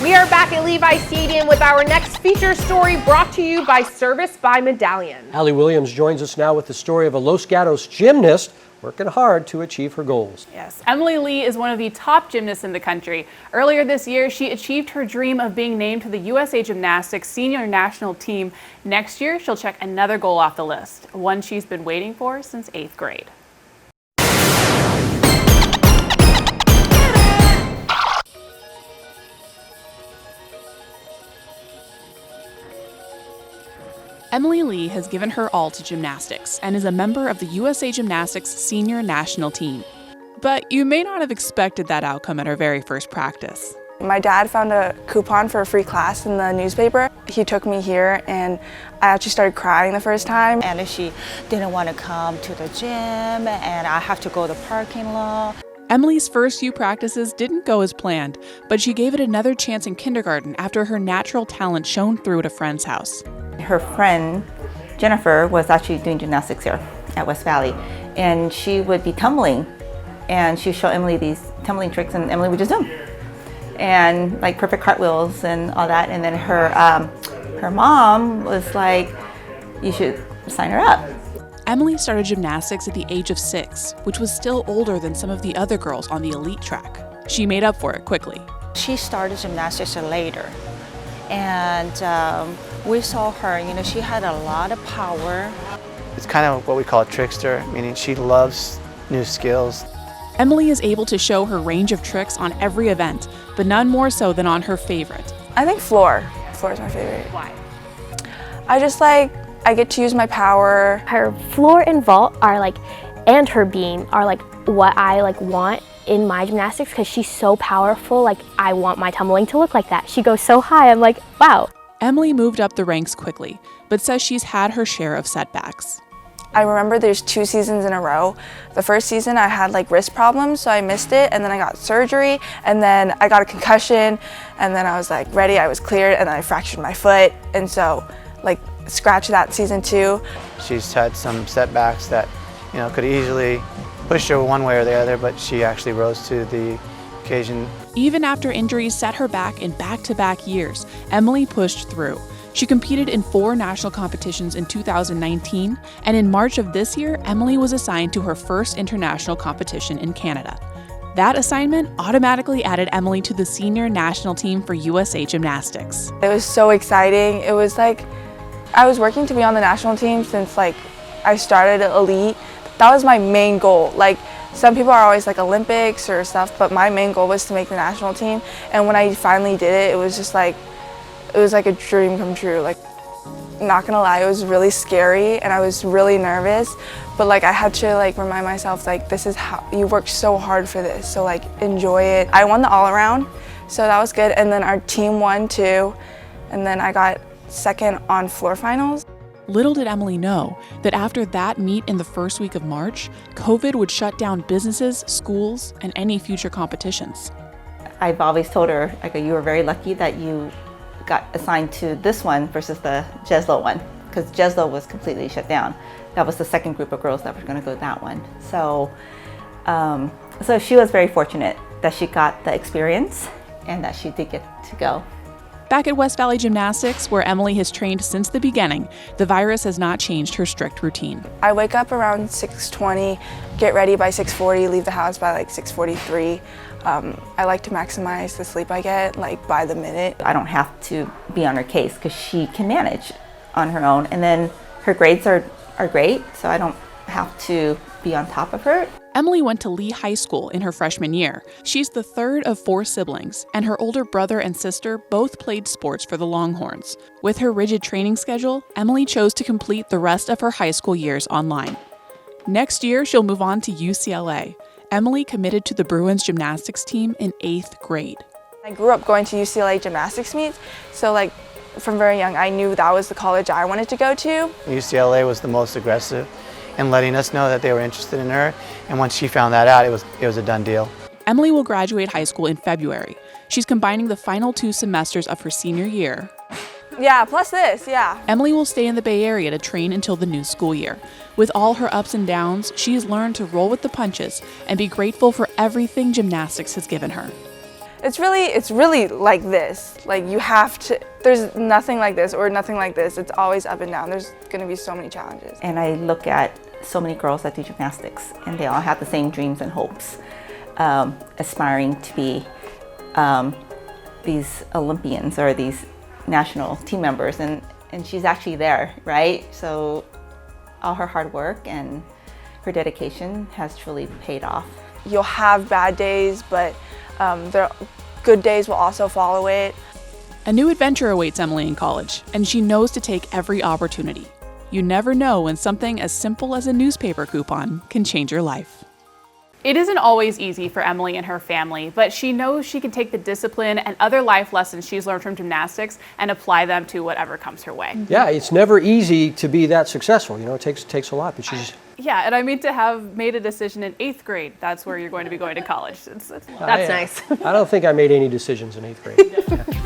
We are back at Levi Stadium with our next feature story brought to you by Service by Medallion. Allie Williams joins us now with the story of a Los Gatos gymnast working hard to achieve her goals. Yes, Emily Lee is one of the top gymnasts in the country. Earlier this year, she achieved her dream of being named to the USA Gymnastics senior national team. Next year, she'll check another goal off the list, one she's been waiting for since 8th grade. Emily Lee has given her all to gymnastics and is a member of the USA Gymnastics senior national team. But you may not have expected that outcome at her very first practice. My dad found a coupon for a free class in the newspaper. He took me here and I actually started crying the first time. And she didn't want to come to the gym and I have to go to the parking lot. Emily's first few practices didn't go as planned, but she gave it another chance in kindergarten after her natural talent shone through at a friend's house. Her friend, Jennifer, was actually doing gymnastics here at West Valley, and she would be tumbling, and she would show Emily these tumbling tricks, and Emily would just do them. And like perfect cartwheels and all that, and then her mom was like, you should sign her up. Emily started gymnastics at the age of 6, which was still older than some of the other girls on the elite track. She made up for it quickly. She started gymnastics later, and we saw her, she had a lot of power. It's kind of what we call a trickster, meaning she loves new skills. Emily is able to show her range of tricks on every event, but none more so than on her favorite. I think floor. Floor is my favorite. Why? I get to use my power. Her floor and vault and her beam are what I want in my gymnastics because she's so powerful. I want my tumbling to look like that. She goes so high, I'm like, wow. Emily moved up the ranks quickly, but says she's had her share of setbacks. I remember there's 2 seasons in a row. The first season I had wrist problems, so I missed it, and then I got surgery, and then I got a concussion, and then I was ready, I was cleared, and then I fractured my foot, and so scratch that season 2. She's had some setbacks that could easily push her one way or the other, but she actually rose to the occasion. Even after injuries set her back in back-to-back years, Emily pushed through. She competed in 4 national competitions in 2019, and in March of this year, Emily was assigned to her first international competition in Canada. That assignment automatically added Emily to the senior national team for USA Gymnastics. It was so exciting. It was I was working to be on the national team since I started at elite. That was my main goal. Some people are always Olympics or stuff, but my main goal was to make the national team. And when I finally did it, it was just it was a dream come true. Not gonna lie, it was really scary and I was really nervous, but I had to remind myself this is how you worked so hard for this, so enjoy it. I won the all around, so that was good, and then our team won too, and then I got second on floor finals. Little did Emily know that after that meet in the first week of March, COVID would shut down businesses, schools, and any future competitions. I've always told her, you were very lucky that you got assigned to this one versus the Jeslo one, because Jeslo was completely shut down. That was the second group of girls that were going to go to that one. So, so she was very fortunate that she got the experience and that she did get to go. Back at West Valley Gymnastics, where Emily has trained since the beginning, the virus has not changed her strict routine. I wake up around 6:20, get ready by 6:40, leave the house by 6:43. I like to maximize the sleep I get by the minute. I don't have to be on her case because she can manage on her own, and then her grades are great, so I don't have to be on top of her. Emily went to Lee High School in her freshman year. She's the third of 4 siblings, and her older brother and sister both played sports for the Longhorns. With her rigid training schedule, Emily chose to complete the rest of her high school years online. Next year, she'll move on to UCLA. Emily committed to the Bruins gymnastics team in 8th grade. I grew up going to UCLA gymnastics meets, so from very young I knew that was the college I wanted to go to. UCLA was the most aggressive in letting us know that they were interested in her, and once she found that out, it was a done deal. Emily will graduate high school in February. She's combining the final 2 semesters of her senior year. Yeah, plus this, yeah. Emily will stay in the Bay Area to train until the new school year. With all her ups and downs, she has learned to roll with the punches and be grateful for everything gymnastics has given her. It's really like this. Like you have to, there's nothing like this or nothing like this. It's always up and down. There's gonna be so many challenges. And I look at so many girls that do gymnastics, and they all have the same dreams and hopes, aspiring to be these Olympians or these national team members, and she's actually there, right? So all her hard work and her dedication has truly paid off. You'll have bad days, but the good days will also follow it. A new adventure awaits Emily in college, and she knows to take every opportunity. You never know when something as simple as a newspaper coupon can change your life. It isn't always easy for Emily and her family, but she knows she can take the discipline and other life lessons she's learned from gymnastics and apply them to whatever comes her way. Yeah, it's never easy to be that successful. You know, it takes a lot, but she's... Yeah, and I mean, to have made a decision in 8th grade, that's where you're going to be going to college. That's nice. I don't think I made any decisions in 8th grade.